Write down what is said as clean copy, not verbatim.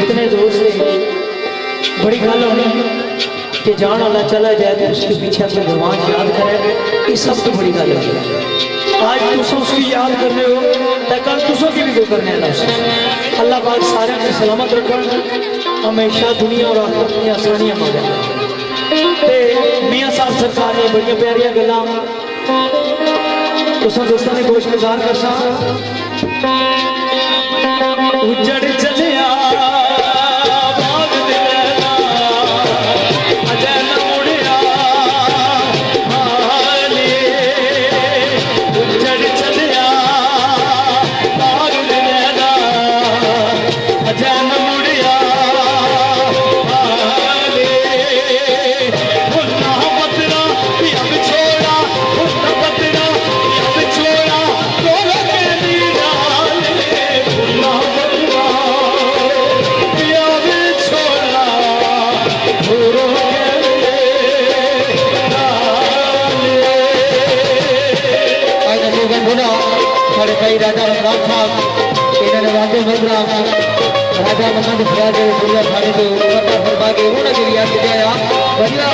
जितने दोस्त थे बड़ी गल होनी कि जान वाला चला जाए तो उसके पीछे अपने भगवान याद करें, ये सब तो बड़ी गल है। आज तुम उसकी याद कर रहे हो तो कल तुम की भी कोई करने वाला। अल्लाह पाक सारे ने सलामत रखन, हमेशा दुनिया और आखिरत में आसानियां मांगे। मियाँ साहब सरकार ने बड़िया प्यारिया गल्लां तुसां दोस्तां ने गोश गुजार करना। उजड़ चलिया राजा राम साहब इन्होंने वादे मंगरा राजा मंगल फराजे दुनिया थाने तो फरमा के उन्होंने के लिए याद किया बढ़िया